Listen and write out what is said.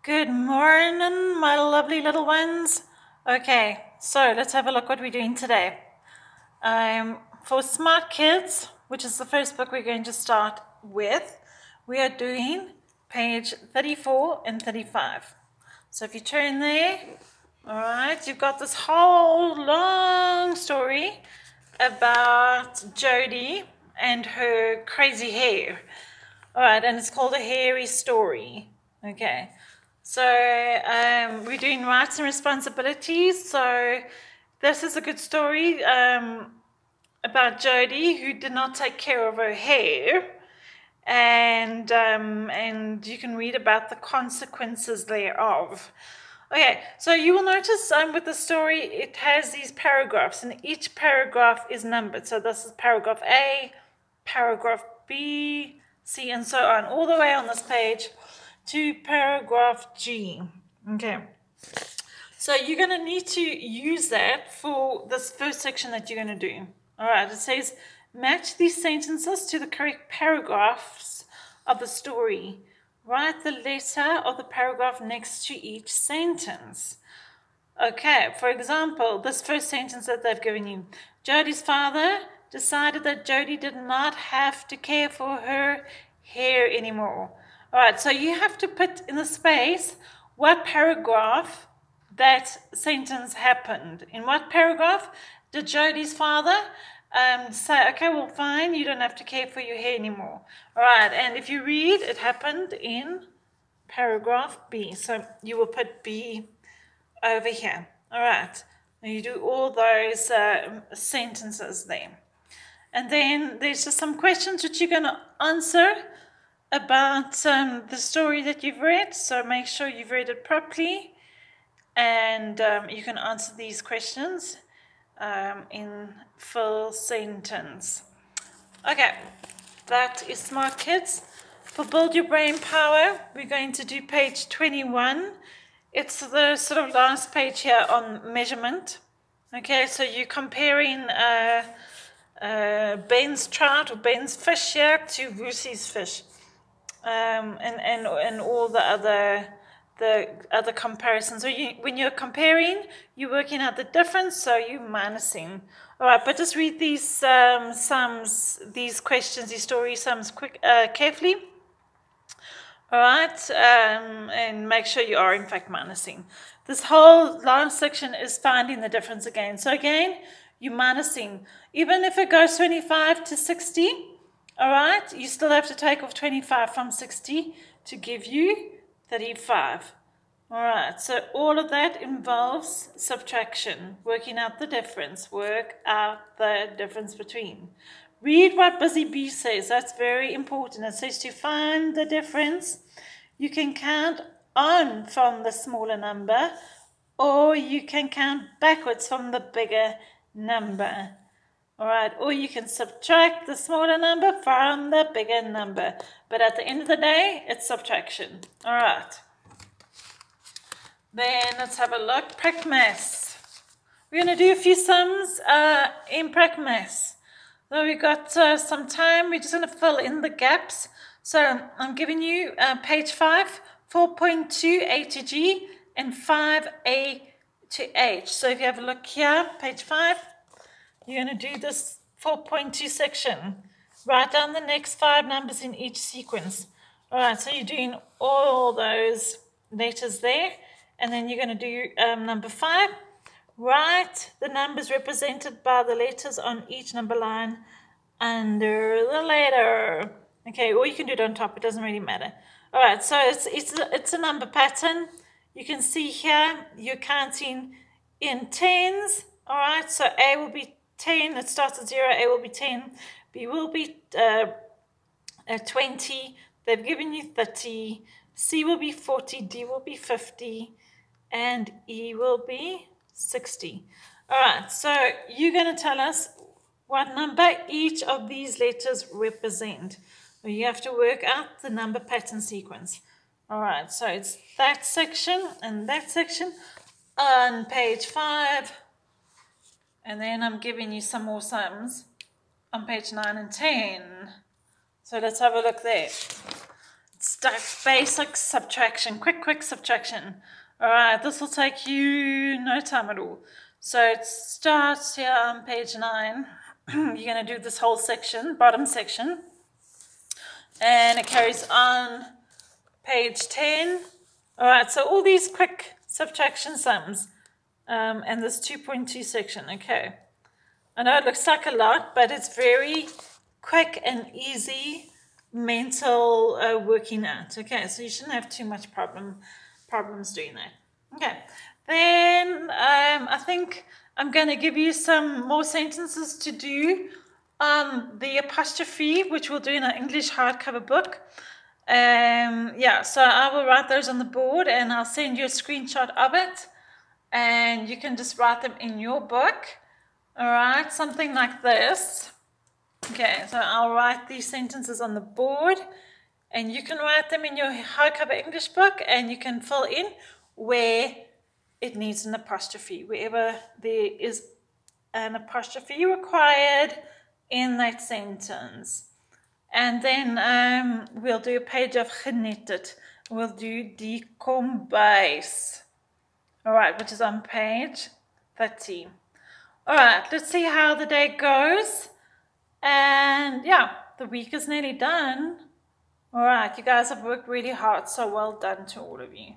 Good morning, my lovely little ones. Okay, so let's have a look what we're doing today. For Smart Kids, which is the first book we're going to start with, we are doing page 34 and 35. So if you turn there, all right, you've got this whole long story about Jody and her crazy hair. All right, and it's called A Hairy Story. Okay. So we're doing rights and responsibilities. So this is a good story about Jody who did not take care of her hair, and you can read about the consequences thereof. Okay, so you will notice with the story it has these paragraphs, and each paragraph is numbered. So this is paragraph A, paragraph B, C, and so on, all the way on this page to paragraph G. Okay, so you're going to need to use that for this first section that you're going to do. All right, it says match these sentences to the correct paragraphs of the story. Write the letter of the paragraph next to each sentence. Okay, for example, this first sentence that they've given you. Jody's father decided that Jody did not have to care for her hair anymore. All right, so you have to put in the space what paragraph that sentence happened. In what paragraph did Jody's father say, okay, well, fine, you don't have to care for your hair anymore. All right, and if you read, it happened in paragraph B. So you will put B over here. All right, and you do all those sentences there. And then there's just some questions which you're going to answer about the story that you've read, so make sure you've read it properly, and you can answer these questions in full sentence. Okay, that is Smart Kids. For Build Your Brain Power, we're going to do page 21. It's the sort of last page here on measurement. Okay, so you're comparing Ben's trout or Ben's fish here to Lucy's fish. And all the other comparisons. So when you're comparing, you're working out the difference, so you're minusing. All right, but just read these sums, these questions, these story sums carefully. All right, and make sure you are in fact minusing. This whole last section is finding the difference again. So again, you're minusing. Even if it goes 25 to 60, all right, you still have to take off 25 from 60 to give you 35. All right, so all of that involves subtraction, working out the difference, work out the difference between. Read what Busy Bee says. That's very important. It says to find the difference, you can count on from the smaller number, or you can count backwards from the bigger number. All right, or you can subtract the smaller number from the bigger number. But at the end of the day, it's subtraction. All right. Then let's have a look. Pragmas. We're going to do a few sums in Pragmas. So we've got some time. We're just going to fill in the gaps. So I'm giving you page 5, 4.2 A to G, and 5A to H. So if you have a look here, page 5, you're going to do this 4.2 section. Write down the next 5 numbers in each sequence. All right, so you're doing all those letters there. And then you're going to do number 5. Write the numbers represented by the letters on each number line under the letter. Okay, or you can do it on top. It doesn't really matter. All right, so it's a number pattern. You can see here you're counting in tens. All right, so A will be 10. It starts at 0. A will be 10. B will be 20. They've given you 30. C will be 40. D will be 50. And E will be 60. All right, so you're going to tell us what number each of these letters represent. You have to work out the number pattern sequence. All right, so it's that section and that section on page 5. And then I'm giving you some more sums on page 9 and 10. So let's have a look there. It start basic subtraction, quick subtraction. All right, this will take you no time at all. So it starts here on page 9. You're going to do this whole section, bottom section, and it carries on page 10. All right, so all these quick subtraction sums, and this 2.2 section. Okay, I know it looks like a lot, but it's very quick and easy mental working out. Okay, so you shouldn't have too much problems doing that. Okay, then I think I'm going to give you some more sentences to do on the apostrophe, which we'll do in our English hardcover book. Yeah, so I will write those on the board and I'll send you a screenshot of it, and you can just write them in your book. All right, something like this. Okay, so I'll write these sentences on the board, and you can write them in your hardcover English book, and you can fill in where it needs an apostrophe, wherever there is an apostrophe required in that sentence. And then we'll do a page of geniet het. We'll do die kombuis. All right, which is on page 30. All right, let's see how the day goes. And yeah, the week is nearly done. All right, you guys have worked really hard, so well done to all of you.